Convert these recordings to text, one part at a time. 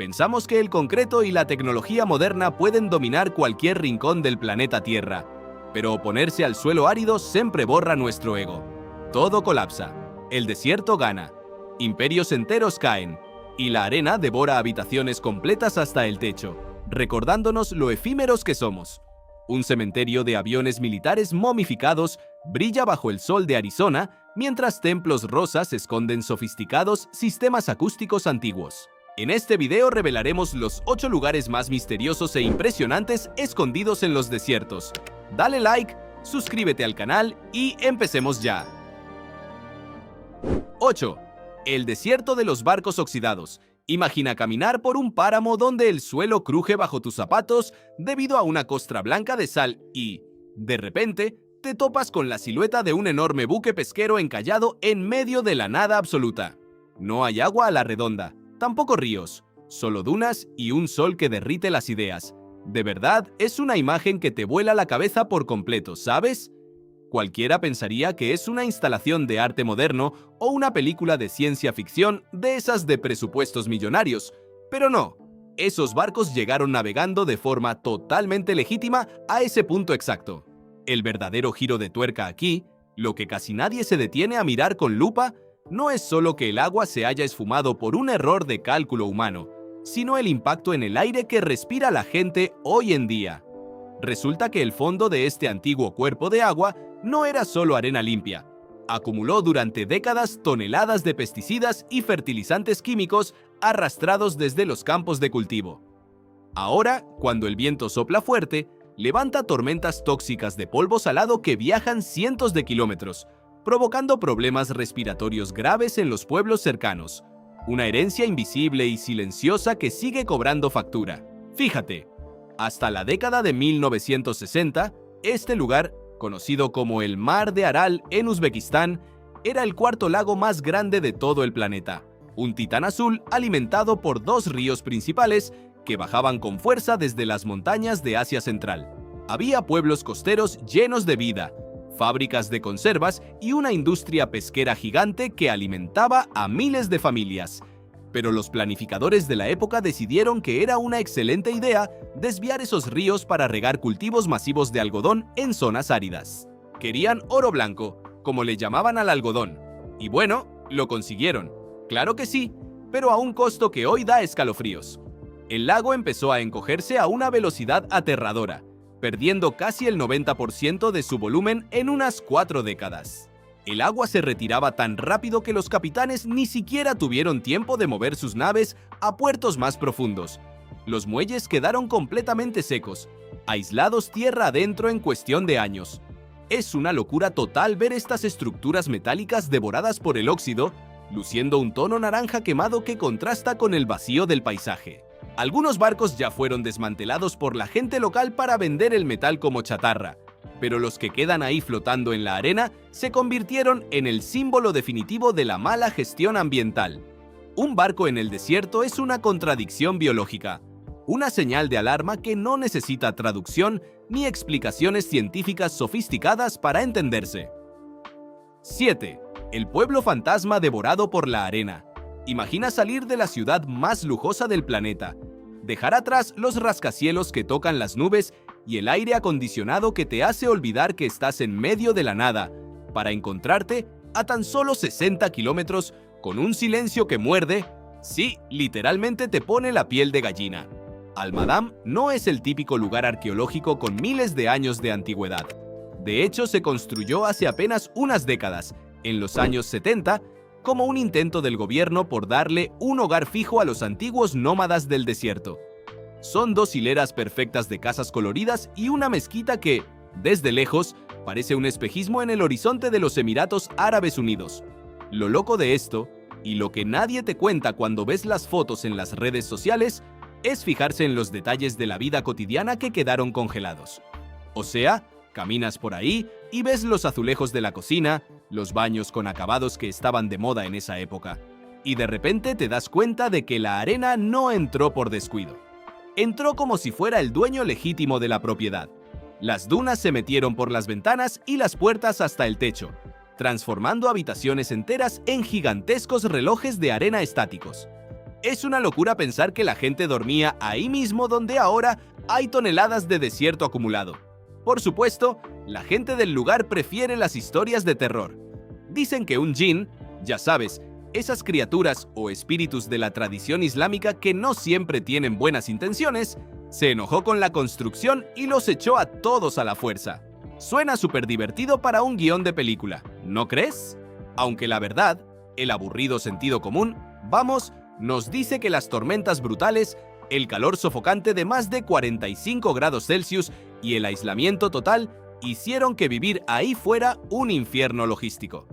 Pensamos que el concreto y la tecnología moderna pueden dominar cualquier rincón del planeta Tierra, pero oponerse al suelo árido siempre borra nuestro ego. Todo colapsa, el desierto gana, imperios enteros caen, y la arena devora habitaciones completas hasta el techo, recordándonos lo efímeros que somos. Un cementerio de aviones militares momificados brilla bajo el sol de Arizona, mientras templos rosas esconden sofisticados sistemas acústicos antiguos. En este video revelaremos los 8 lugares más misteriosos e impresionantes escondidos en los desiertos. Dale like, suscríbete al canal y empecemos ya. 8. El desierto de los barcos oxidados. Imagina caminar por un páramo donde el suelo cruje bajo tus zapatos debido a una costra blanca de sal y, de repente, te topas con la silueta de un enorme buque pesquero encallado en medio de la nada absoluta. No hay agua a la redonda, tampoco ríos, solo dunas y un sol que derrite las ideas. De verdad, es una imagen que te vuela la cabeza por completo, ¿sabes? Cualquiera pensaría que es una instalación de arte moderno o una película de ciencia ficción de esas de presupuestos millonarios, pero no. Esos barcos llegaron navegando de forma totalmente legítima a ese punto exacto. El verdadero giro de tuerca aquí, lo que casi nadie se detiene a mirar con lupa, no es solo que el agua se haya esfumado por un error de cálculo humano, sino el impacto en el aire que respira la gente hoy en día. Resulta que el fondo de este antiguo cuerpo de agua no era solo arena limpia. Acumuló durante décadas toneladas de pesticidas y fertilizantes químicos arrastrados desde los campos de cultivo. Ahora, cuando el viento sopla fuerte, levanta tormentas tóxicas de polvo salado que viajan cientos de kilómetros, provocando problemas respiratorios graves en los pueblos cercanos. Una herencia invisible y silenciosa que sigue cobrando factura. Fíjate, hasta la década de 1960, este lugar, conocido como el Mar de Aral en Uzbekistán, era el cuarto lago más grande de todo el planeta, un titán azul alimentado por 2 ríos principales que bajaban con fuerza desde las montañas de Asia Central. Había pueblos costeros llenos de vida, fábricas de conservas y una industria pesquera gigante que alimentaba a miles de familias. Pero los planificadores de la época decidieron que era una excelente idea desviar esos ríos para regar cultivos masivos de algodón en zonas áridas. Querían oro blanco, como le llamaban al algodón. Y bueno, lo consiguieron. Claro que sí, pero a un costo que hoy da escalofríos. El lago empezó a encogerse a una velocidad aterradora, perdiendo casi el 90% de su volumen en unas 4 décadas. El agua se retiraba tan rápido que los capitanes ni siquiera tuvieron tiempo de mover sus naves a puertos más profundos. Los muelles quedaron completamente secos, aislados tierra adentro en cuestión de años. Es una locura total ver estas estructuras metálicas devoradas por el óxido, luciendo un tono naranja quemado que contrasta con el vacío del paisaje. Algunos barcos ya fueron desmantelados por la gente local para vender el metal como chatarra, pero los que quedan ahí flotando en la arena se convirtieron en el símbolo definitivo de la mala gestión ambiental. Un barco en el desierto es una contradicción biológica, una señal de alarma que no necesita traducción ni explicaciones científicas sofisticadas para entenderse. 7. El pueblo fantasma devorado por la arena. Imagina salir de la ciudad más lujosa del planeta, dejar atrás los rascacielos que tocan las nubes y el aire acondicionado que te hace olvidar que estás en medio de la nada, para encontrarte a tan solo 60 kilómetros con un silencio que muerde, sí, literalmente te pone la piel de gallina. Al-Madam no es el típico lugar arqueológico con miles de años de antigüedad. De hecho, se construyó hace apenas unas décadas, en los años 70, como un intento del gobierno por darle un hogar fijo a los antiguos nómadas del desierto. Son 2 hileras perfectas de casas coloridas y una mezquita que, desde lejos, parece un espejismo en el horizonte de los Emiratos Árabes Unidos. Lo loco de esto, y lo que nadie te cuenta cuando ves las fotos en las redes sociales, es fijarse en los detalles de la vida cotidiana que quedaron congelados. O sea, caminas por ahí y ves los azulejos de la cocina, los baños con acabados que estaban de moda en esa época, y de repente te das cuenta de que la arena no entró por descuido. Entró como si fuera el dueño legítimo de la propiedad. Las dunas se metieron por las ventanas y las puertas hasta el techo, transformando habitaciones enteras en gigantescos relojes de arena estáticos. Es una locura pensar que la gente dormía ahí mismo donde ahora hay toneladas de desierto acumulado. Por supuesto, la gente del lugar prefiere las historias de terror. Dicen que un jinn, ya sabes, esas criaturas o espíritus de la tradición islámica que no siempre tienen buenas intenciones, se enojó con la construcción y los echó a todos a la fuerza. Suena súper divertido para un guión de película, ¿no crees? Aunque la verdad, el aburrido sentido común, vamos, nos dice que las tormentas brutales, el calor sofocante de más de 45 grados Celsius y el aislamiento total hicieron que vivir ahí fuera un infierno logístico.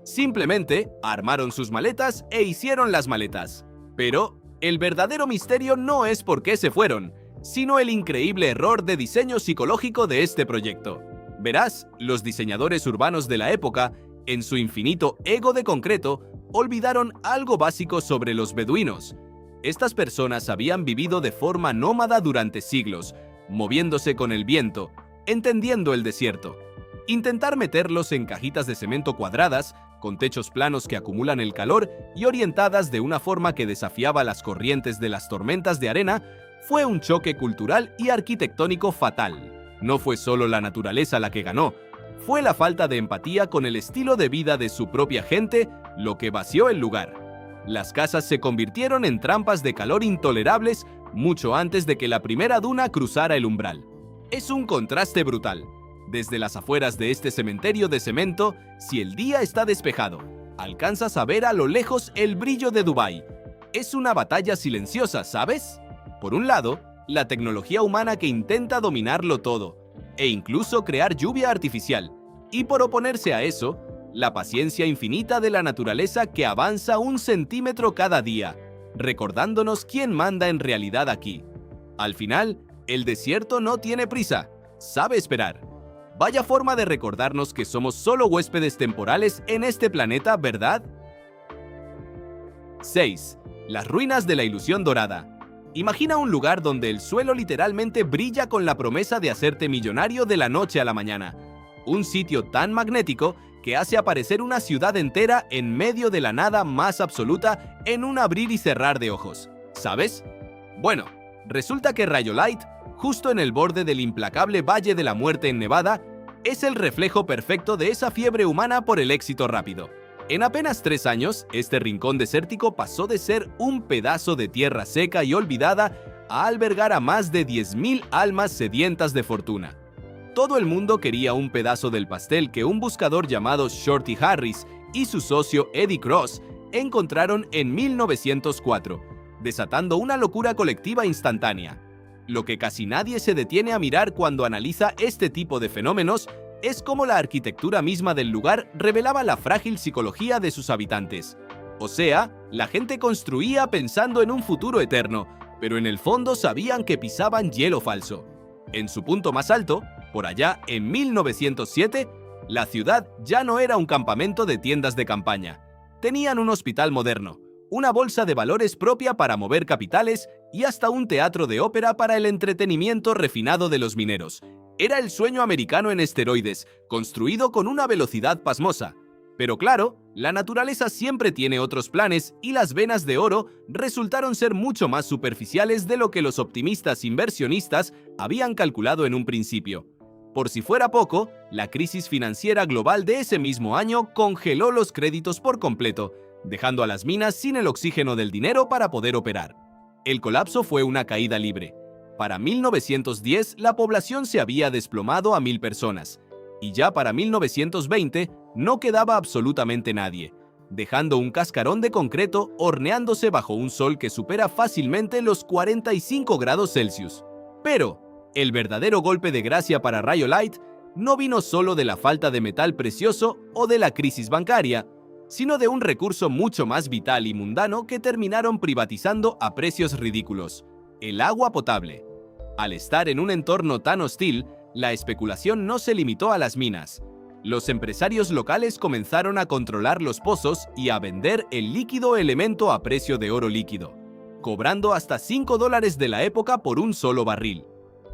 Simplemente armaron sus maletas e hicieron las maletas. Pero el verdadero misterio no es por qué se fueron, sino el increíble error de diseño psicológico de este proyecto. Verás, los diseñadores urbanos de la época, en su infinito ego de concreto, olvidaron algo básico sobre los beduinos. Estas personas habían vivido de forma nómada durante siglos, moviéndose con el viento, entendiendo el desierto. Intentar meterlos en cajitas de cemento cuadradas, con techos planos que acumulan el calor y orientadas de una forma que desafiaba las corrientes de las tormentas de arena, fue un choque cultural y arquitectónico fatal. No fue solo la naturaleza la que ganó, fue la falta de empatía con el estilo de vida de su propia gente lo que vació el lugar. Las casas se convirtieron en trampas de calor intolerables mucho antes de que la primera duna cruzara el umbral. Es un contraste brutal. Desde las afueras de este cementerio de cemento, si el día está despejado, alcanzas a ver a lo lejos el brillo de Dubái. Es una batalla silenciosa, ¿sabes? Por un lado, la tecnología humana que intenta dominarlo todo, e incluso crear lluvia artificial. Y por oponerse a eso, la paciencia infinita de la naturaleza que avanza 1 centímetro cada día, recordándonos quién manda en realidad aquí. Al final, el desierto no tiene prisa, sabe esperar. Vaya forma de recordarnos que somos solo huéspedes temporales en este planeta, ¿verdad? 6. Las ruinas de la ilusión dorada. Imagina un lugar donde el suelo literalmente brilla con la promesa de hacerte millonario de la noche a la mañana. Un sitio tan magnético que hace aparecer una ciudad entera en medio de la nada más absoluta en un abrir y cerrar de ojos. ¿Sabes? Bueno, resulta que Rhyolite, justo en el borde del implacable Valle de la Muerte en Nevada, es el reflejo perfecto de esa fiebre humana por el éxito rápido. En apenas 3 años, este rincón desértico pasó de ser un pedazo de tierra seca y olvidada a albergar a más de 10.000 almas sedientas de fortuna. Todo el mundo quería un pedazo del pastel que un buscador llamado Shorty Harris y su socio Eddie Cross encontraron en 1904, desatando una locura colectiva instantánea. Lo que casi nadie se detiene a mirar cuando analiza este tipo de fenómenos es cómo la arquitectura misma del lugar revelaba la frágil psicología de sus habitantes. O sea, la gente construía pensando en un futuro eterno, pero en el fondo sabían que pisaban hielo falso. En su punto más alto, por allá en 1907, la ciudad ya no era un campamento de tiendas de campaña. Tenían un hospital moderno, una bolsa de valores propia para mover capitales y hasta un teatro de ópera para el entretenimiento refinado de los mineros. Era el sueño americano en esteroides, construido con una velocidad pasmosa. Pero claro, la naturaleza siempre tiene otros planes y las venas de oro resultaron ser mucho más superficiales de lo que los optimistas inversionistas habían calculado en un principio. Por si fuera poco, la crisis financiera global de ese mismo año congeló los créditos por completo, dejando a las minas sin el oxígeno del dinero para poder operar. El colapso fue una caída libre. Para 1910, la población se había desplomado a 1.000 personas, y ya para 1920 no quedaba absolutamente nadie, dejando un cascarón de concreto horneándose bajo un sol que supera fácilmente los 45 grados Celsius. Pero el verdadero golpe de gracia para Rhyolite no vino solo de la falta de metal precioso o de la crisis bancaria, sino de un recurso mucho más vital y mundano que terminaron privatizando a precios ridículos: el agua potable. Al estar en un entorno tan hostil, la especulación no se limitó a las minas. Los empresarios locales comenzaron a controlar los pozos y a vender el líquido elemento a precio de oro líquido, cobrando hasta $5 de la época por un solo barril.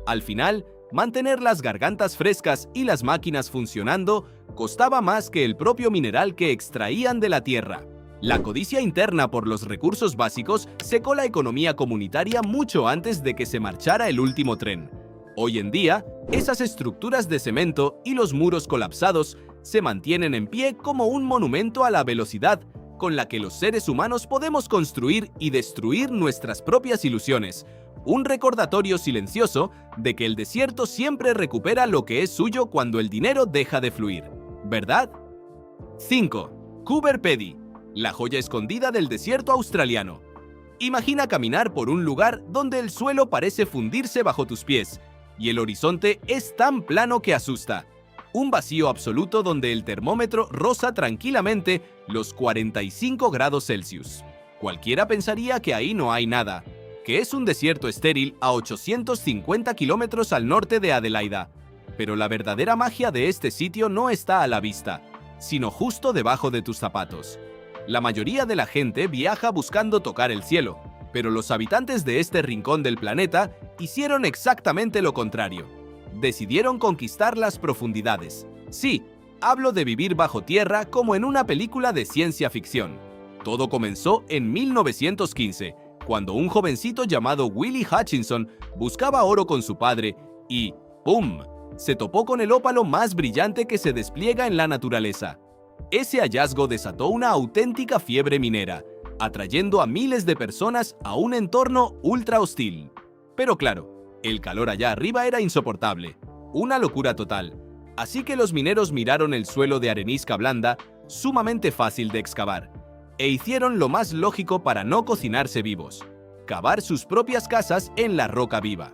Al final, mantener las gargantas frescas y las máquinas funcionando costaba más que el propio mineral que extraían de la tierra. La codicia interna por los recursos básicos secó la economía comunitaria mucho antes de que se marchara el último tren. Hoy en día, esas estructuras de cemento y los muros colapsados se mantienen en pie como un monumento a la velocidad con la que los seres humanos podemos construir y destruir nuestras propias ilusiones, un recordatorio silencioso de que el desierto siempre recupera lo que es suyo cuando el dinero deja de fluir, ¿verdad? 5. Coober Pedy, la joya escondida del desierto australiano. Imagina caminar por un lugar donde el suelo parece fundirse bajo tus pies y el horizonte es tan plano que asusta. Un vacío absoluto donde el termómetro roza tranquilamente los 45 grados Celsius. Cualquiera pensaría que ahí no hay nada, que es un desierto estéril a 850 kilómetros al norte de Adelaida. Pero la verdadera magia de este sitio no está a la vista, sino justo debajo de tus zapatos. La mayoría de la gente viaja buscando tocar el cielo, pero los habitantes de este rincón del planeta hicieron exactamente lo contrario. Decidieron conquistar las profundidades. Sí, hablo de vivir bajo tierra como en una película de ciencia ficción. Todo comenzó en 1915, cuando un jovencito llamado Willie Hutchinson buscaba oro con su padre y ¡pum!, se topó con el ópalo más brillante que se despliega en la naturaleza. Ese hallazgo desató una auténtica fiebre minera, atrayendo a miles de personas a un entorno ultra hostil. Pero claro, el calor allá arriba era insoportable, una locura total. Así que los mineros miraron el suelo de arenisca blanda, sumamente fácil de excavar, e hicieron lo más lógico para no cocinarse vivos: cavar sus propias casas en la roca viva.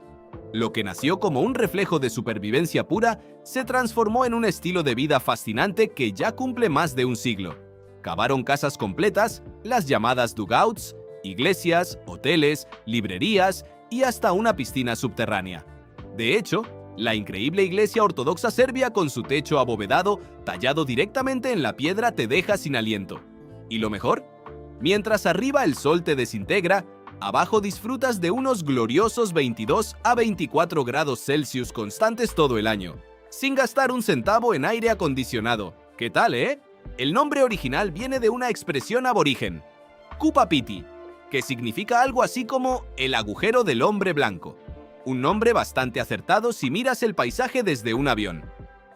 Lo que nació como un reflejo de supervivencia pura se transformó en un estilo de vida fascinante que ya cumple más de un siglo. Cavaron casas completas, las llamadas dugouts, iglesias, hoteles, librerías y hasta una piscina subterránea. De hecho, la increíble iglesia ortodoxa serbia con su techo abovedado tallado directamente en la piedra te deja sin aliento. ¿Y lo mejor? Mientras arriba el sol te desintegra, abajo disfrutas de unos gloriosos 22 a 24 grados Celsius constantes todo el año, sin gastar un centavo en aire acondicionado. ¿Qué tal, eh? El nombre original viene de una expresión aborigen, Kupa Piti, que significa algo así como el agujero del hombre blanco. Un nombre bastante acertado si miras el paisaje desde un avión.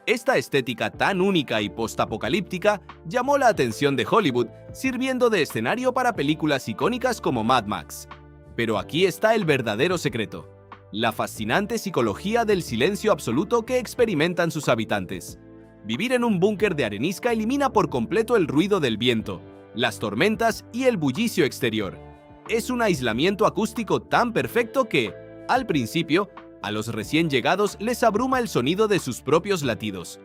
Esta estética tan única y postapocalíptica llamó la atención de Hollywood, sirviendo de escenario para películas icónicas como Mad Max. Pero aquí está el verdadero secreto: la fascinante psicología del silencio absoluto que experimentan sus habitantes. Vivir en un búnker de arenisca elimina por completo el ruido del viento, las tormentas y el bullicio exterior. Es un aislamiento acústico tan perfecto que, al principio, a los recién llegados les abruma el sonido de sus propios latidos.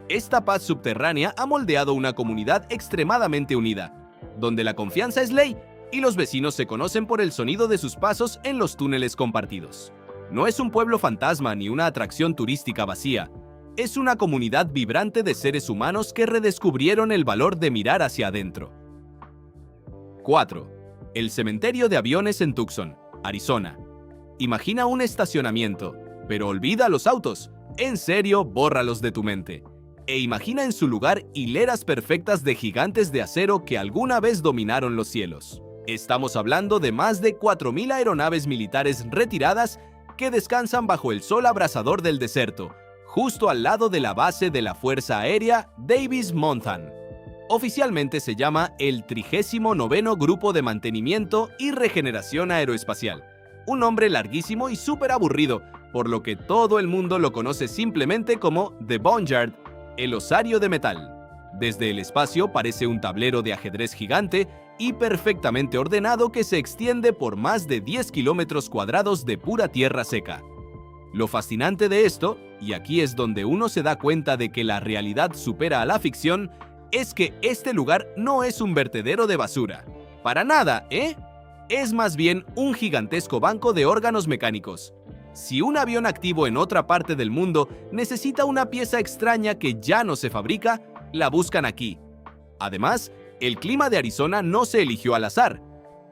Esta paz subterránea ha moldeado una comunidad extremadamente unida, donde la confianza es ley y los vecinos se conocen por el sonido de sus pasos en los túneles compartidos. No es un pueblo fantasma ni una atracción turística vacía. Es una comunidad vibrante de seres humanos que redescubrieron el valor de mirar hacia adentro. 4. El cementerio de aviones en Tucson, Arizona. Imagina un estacionamiento, pero olvida los autos. En serio, bórralos de tu mente. E imagina en su lugar hileras perfectas de gigantes de acero que alguna vez dominaron los cielos. Estamos hablando de más de 4.000 aeronaves militares retiradas que descansan bajo el sol abrasador del desierto, justo al lado de la base de la Fuerza Aérea Davis-Monthan. Oficialmente se llama el 39º Grupo de Mantenimiento y Regeneración Aeroespacial. Un nombre larguísimo y súper aburrido, por lo que todo el mundo lo conoce simplemente como The Boneyard, el osario de metal. Desde el espacio parece un tablero de ajedrez gigante y perfectamente ordenado que se extiende por más de 10 kilómetros cuadrados de pura tierra seca. Lo fascinante de esto, y aquí es donde uno se da cuenta de que la realidad supera a la ficción, es que este lugar no es un vertedero de basura. Para nada, ¿eh? Es más bien un gigantesco banco de órganos mecánicos. Si un avión activo en otra parte del mundo necesita una pieza extraña que ya no se fabrica, la buscan aquí. Además, el clima de Arizona no se eligió al azar.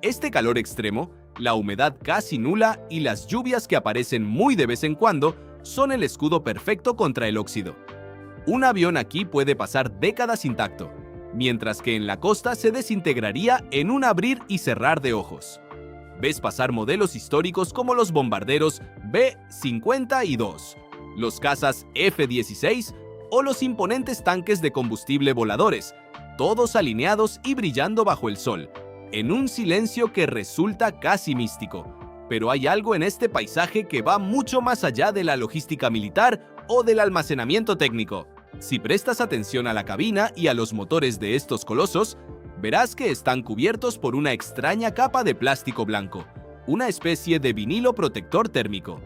Este calor extremo, la humedad casi nula y las lluvias que aparecen muy de vez en cuando son el escudo perfecto contra el óxido. Un avión aquí puede pasar décadas intacto, mientras que en la costa se desintegraría en un abrir y cerrar de ojos. Ves pasar modelos históricos como los bombarderos B-52, los cazas F-16 o los imponentes tanques de combustible voladores, todos alineados y brillando bajo el sol, en un silencio que resulta casi místico. Pero hay algo en este paisaje que va mucho más allá de la logística militar o del almacenamiento técnico. Si prestas atención a la cabina y a los motores de estos colosos, verás que están cubiertos por una extraña capa de plástico blanco, una especie de vinilo protector térmico.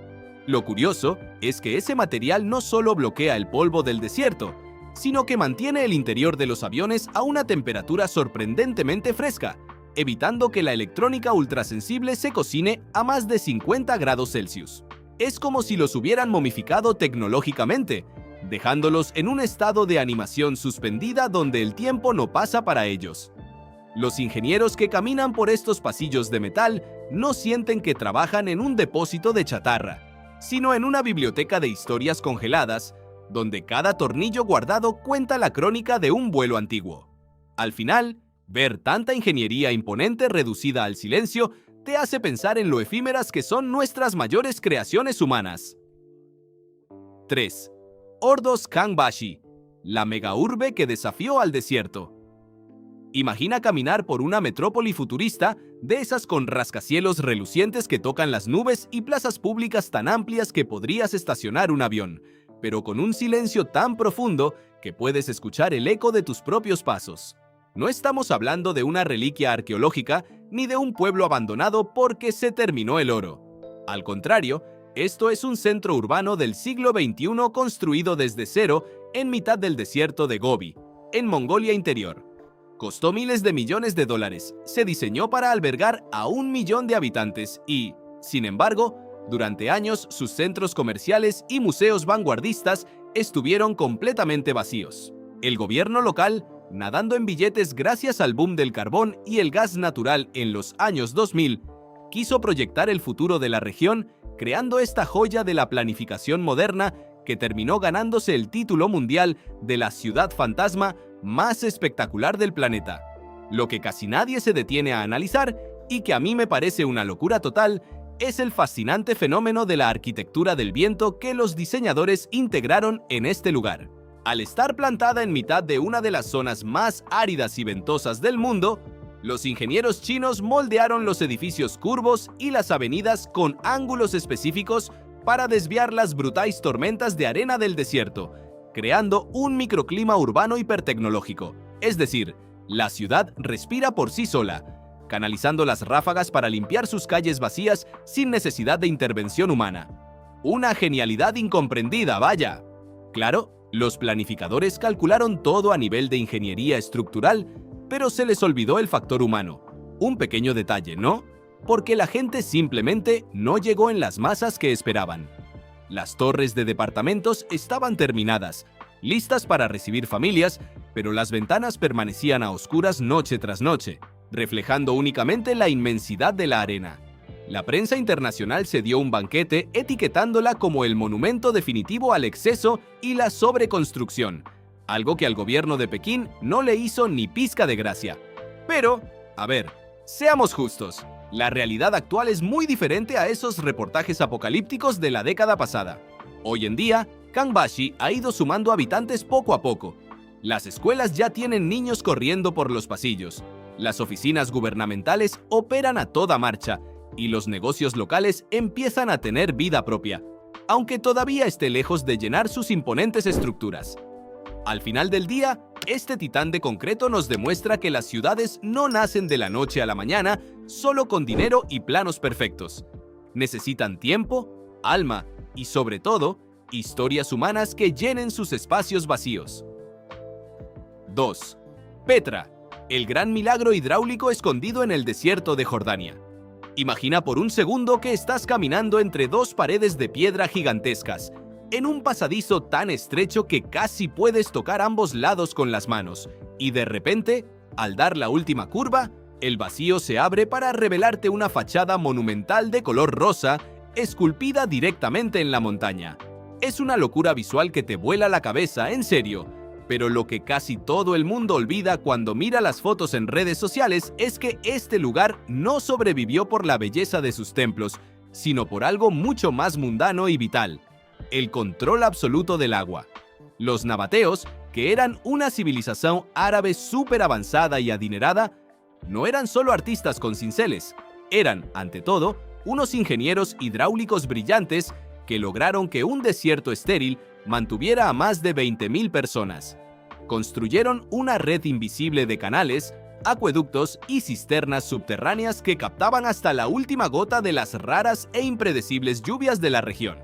Lo curioso es que ese material no solo bloquea el polvo del desierto, sino que mantiene el interior de los aviones a una temperatura sorprendentemente fresca, evitando que la electrónica ultrasensible se cocine a más de 50 grados Celsius. Es como si los hubieran momificado tecnológicamente, dejándolos en un estado de animación suspendida donde el tiempo no pasa para ellos. Los ingenieros que caminan por estos pasillos de metal no sienten que trabajan en un depósito de chatarra, sino en una biblioteca de historias congeladas, donde cada tornillo guardado cuenta la crónica de un vuelo antiguo. Al final, ver tanta ingeniería imponente reducida al silencio te hace pensar en lo efímeras que son nuestras mayores creaciones humanas. 3. Ordos Kangbashi, la megaurbe que desafió al desierto. Imagina caminar por una metrópoli futurista, de esas con rascacielos relucientes que tocan las nubes y plazas públicas tan amplias que podrías estacionar un avión, pero con un silencio tan profundo que puedes escuchar el eco de tus propios pasos. No estamos hablando de una reliquia arqueológica ni de un pueblo abandonado porque se terminó el oro. Al contrario, esto es un centro urbano del siglo XXI construido desde cero en mitad del desierto de Gobi, en Mongolia Interior. Costó miles de millones de dólares, se diseñó para albergar a 1 millón de habitantes y, sin embargo, durante años sus centros comerciales y museos vanguardistas estuvieron completamente vacíos. El gobierno local, nadando en billetes gracias al boom del carbón y el gas natural en los años 2000, quiso proyectar el futuro de la región creando esta joya de la planificación moderna que terminó ganándose el título mundial de la ciudad fantasma más espectacular del planeta. Lo que casi nadie se detiene a analizar, y que a mí me parece una locura total, es el fascinante fenómeno de la arquitectura del viento que los diseñadores integraron en este lugar. Al estar plantada en mitad de una de las zonas más áridas y ventosas del mundo, los ingenieros chinos moldearon los edificios curvos y las avenidas con ángulos específicos para desviar las brutales tormentas de arena del desierto, creando un microclima urbano hipertecnológico. Es decir, la ciudad respira por sí sola, canalizando las ráfagas para limpiar sus calles vacías sin necesidad de intervención humana. Una genialidad incomprendida, vaya. Claro, los planificadores calcularon todo a nivel de ingeniería estructural, pero se les olvidó el factor humano. Un pequeño detalle, ¿no? Porque la gente simplemente no llegó en las masas que esperaban. Las torres de departamentos estaban terminadas, listas para recibir familias, pero las ventanas permanecían a oscuras noche tras noche, reflejando únicamente la inmensidad de la arena. La prensa internacional se dio un banquete etiquetándola como el monumento definitivo al exceso y la sobreconstrucción, algo que al gobierno de Pekín no le hizo ni pizca de gracia. Pero, a ver, seamos justos. La realidad actual es muy diferente a esos reportajes apocalípticos de la década pasada. Hoy en día, Kangbashi ha ido sumando habitantes poco a poco. Las escuelas ya tienen niños corriendo por los pasillos, las oficinas gubernamentales operan a toda marcha y los negocios locales empiezan a tener vida propia, aunque todavía esté lejos de llenar sus imponentes estructuras. Al final del día, este titán de concreto nos demuestra que las ciudades no nacen de la noche a la mañana solo con dinero y planos perfectos. Necesitan tiempo, alma y, sobre todo, historias humanas que llenen sus espacios vacíos. 2. Petra, el gran milagro hidráulico escondido en el desierto de Jordania. Imagina por un segundo que estás caminando entre dos paredes de piedra gigantescas, en un pasadizo tan estrecho que casi puedes tocar ambos lados con las manos, y de repente, al dar la última curva, el vacío se abre para revelarte una fachada monumental de color rosa, esculpida directamente en la montaña. Es una locura visual que te vuela la cabeza, en serio, Pero lo que casi todo el mundo olvida cuando mira las fotos en redes sociales es que este lugar no sobrevivió por la belleza de sus templos, sino por algo mucho más mundano y vital: el control absoluto del agua. Los nabateos, que eran una civilización árabe súper avanzada y adinerada, no eran solo artistas con cinceles, eran, ante todo, unos ingenieros hidráulicos brillantes que lograron que un desierto estéril mantuviera a más de 20.000 personas. Construyeron una red invisible de canales, acueductos y cisternas subterráneas que captaban hasta la última gota de las raras e impredecibles lluvias de la región.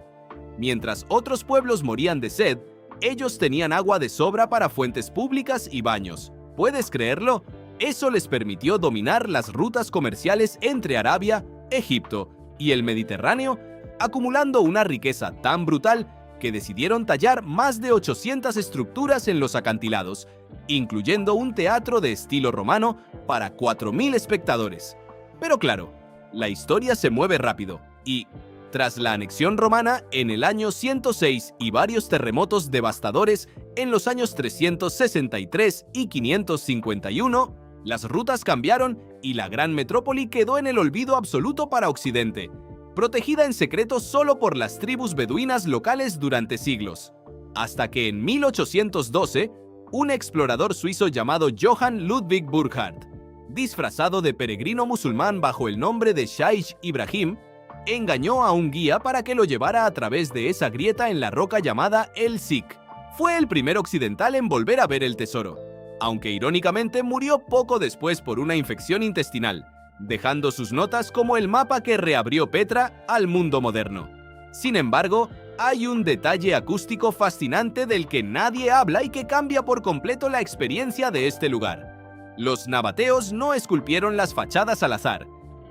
Mientras otros pueblos morían de sed, ellos tenían agua de sobra para fuentes públicas y baños. ¿Puedes creerlo? Eso les permitió dominar las rutas comerciales entre Arabia, Egipto y el Mediterráneo, acumulando una riqueza tan brutal que decidieron tallar más de 800 estructuras en los acantilados, incluyendo un teatro de estilo romano para 4.000 espectadores. Pero claro, la historia se mueve rápido y, tras la anexión romana en el año 106 y varios terremotos devastadores en los años 363 y 551, las rutas cambiaron y la gran metrópoli quedó en el olvido absoluto para Occidente, protegida en secreto solo por las tribus beduinas locales durante siglos. Hasta que en 1812, un explorador suizo llamado Johann Ludwig Burckhardt, disfrazado de peregrino musulmán bajo el nombre de Shaykh Ibrahim, engañó a un guía para que lo llevara a través de esa grieta en la roca llamada El Sik. Fue el primer occidental en volver a ver el tesoro, aunque irónicamente murió poco después por una infección intestinal, dejando sus notas como el mapa que reabrió Petra al mundo moderno. Sin embargo, hay un detalle acústico fascinante del que nadie habla y que cambia por completo la experiencia de este lugar. Los nabateos no esculpieron las fachadas al azar.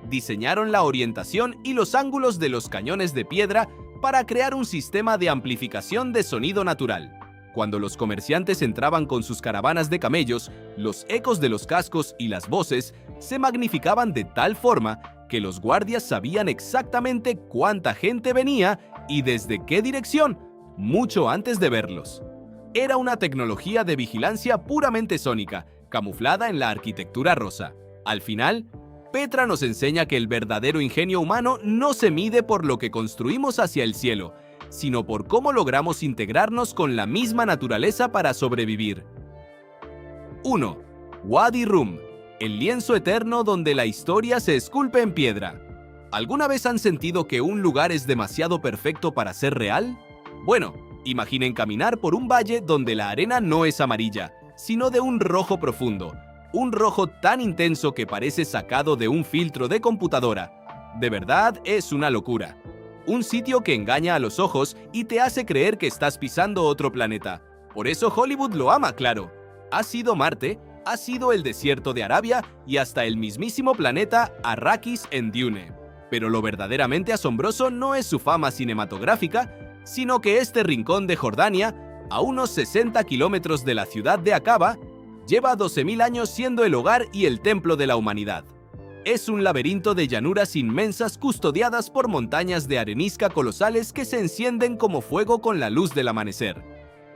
Diseñaron la orientación y los ángulos de los cañones de piedra para crear un sistema de amplificación de sonido natural. Cuando los comerciantes entraban con sus caravanas de camellos, los ecos de los cascos y las voces se magnificaban de tal forma que los guardias sabían exactamente cuánta gente venía y desde qué dirección, mucho antes de verlos. Era una tecnología de vigilancia puramente sónica, camuflada en la arquitectura rosa. Al final, Petra nos enseña que el verdadero ingenio humano no se mide por lo que construimos hacia el cielo, sino por cómo logramos integrarnos con la misma naturaleza para sobrevivir. 1. Wadi Rum, el lienzo eterno donde la historia se esculpe en piedra. ¿Alguna vez han sentido que un lugar es demasiado perfecto para ser real? Bueno, imaginen caminar por un valle donde la arena no es amarilla, sino de un rojo profundo. Un rojo tan intenso que parece sacado de un filtro de computadora. De verdad es una locura. Un sitio que engaña a los ojos y te hace creer que estás pisando otro planeta. Por eso Hollywood lo ama, claro. Ha sido Marte, ha sido el desierto de Arabia y hasta el mismísimo planeta Arrakis en Dune. Pero lo verdaderamente asombroso no es su fama cinematográfica, sino que este rincón de Jordania, a unos 60 kilómetros de la ciudad de Aqaba, lleva 12.000 años siendo el hogar y el templo de la humanidad. Es un laberinto de llanuras inmensas custodiadas por montañas de arenisca colosales que se encienden como fuego con la luz del amanecer.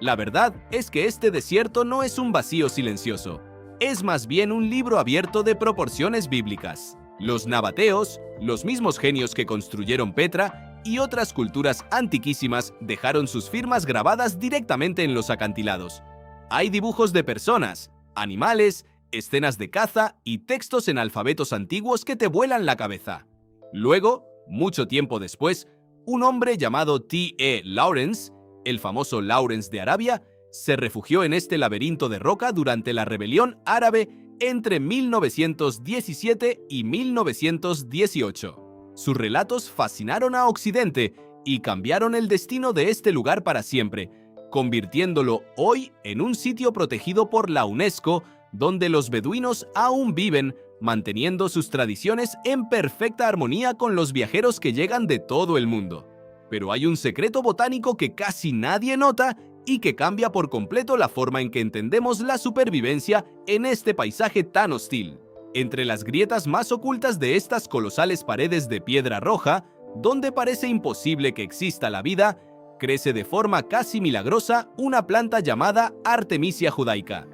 La verdad es que este desierto no es un vacío silencioso, es más bien un libro abierto de proporciones bíblicas. Los nabateos, los mismos genios que construyeron Petra y otras culturas antiquísimas dejaron sus firmas grabadas directamente en los acantilados. Hay dibujos de personas, animales, escenas de caza y textos en alfabetos antiguos que te vuelan la cabeza. Luego, mucho tiempo después, un hombre llamado T.E. Lawrence, el famoso Lawrence de Arabia, se refugió en este laberinto de roca durante la rebelión árabe entre 1917 y 1918. Sus relatos fascinaron a Occidente y cambiaron el destino de este lugar para siempre, convirtiéndolo hoy en un sitio protegido por la UNESCO, donde los beduinos aún viven, manteniendo sus tradiciones en perfecta armonía con los viajeros que llegan de todo el mundo. Pero hay un secreto botánico que casi nadie nota y que cambia por completo la forma en que entendemos la supervivencia en este paisaje tan hostil. Entre las grietas más ocultas de estas colosales paredes de piedra roja, donde parece imposible que exista la vida, crece de forma casi milagrosa una planta llamada Artemisia judaica.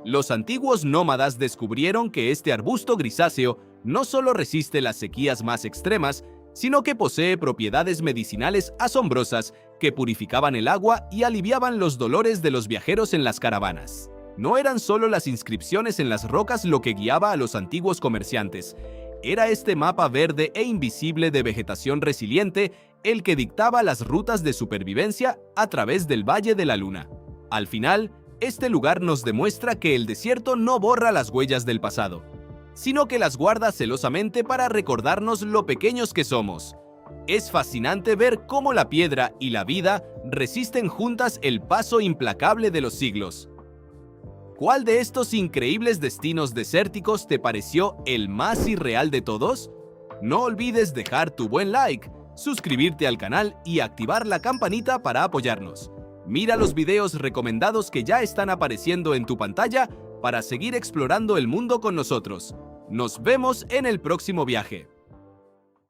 Los antiguos nómadas descubrieron que este arbusto grisáceo no solo resiste las sequías más extremas, sino que posee propiedades medicinales asombrosas que purificaban el agua y aliviaban los dolores de los viajeros en las caravanas. No eran solo las inscripciones en las rocas lo que guiaba a los antiguos comerciantes, era este mapa verde e invisible de vegetación resiliente el que dictaba las rutas de supervivencia a través del Valle de la Luna. Al final, este lugar nos demuestra que el desierto no borra las huellas del pasado, sino que las guarda celosamente para recordarnos lo pequeños que somos. Es fascinante ver cómo la piedra y la vida resisten juntas el paso implacable de los siglos. ¿Cuál de estos increíbles destinos desérticos te pareció el más irreal de todos? No olvides dejar tu buen like, suscribirte al canal y activar la campanita para apoyarnos. Mira los videos recomendados que ya están apareciendo en tu pantalla para seguir explorando el mundo con nosotros. Nos vemos en el próximo viaje.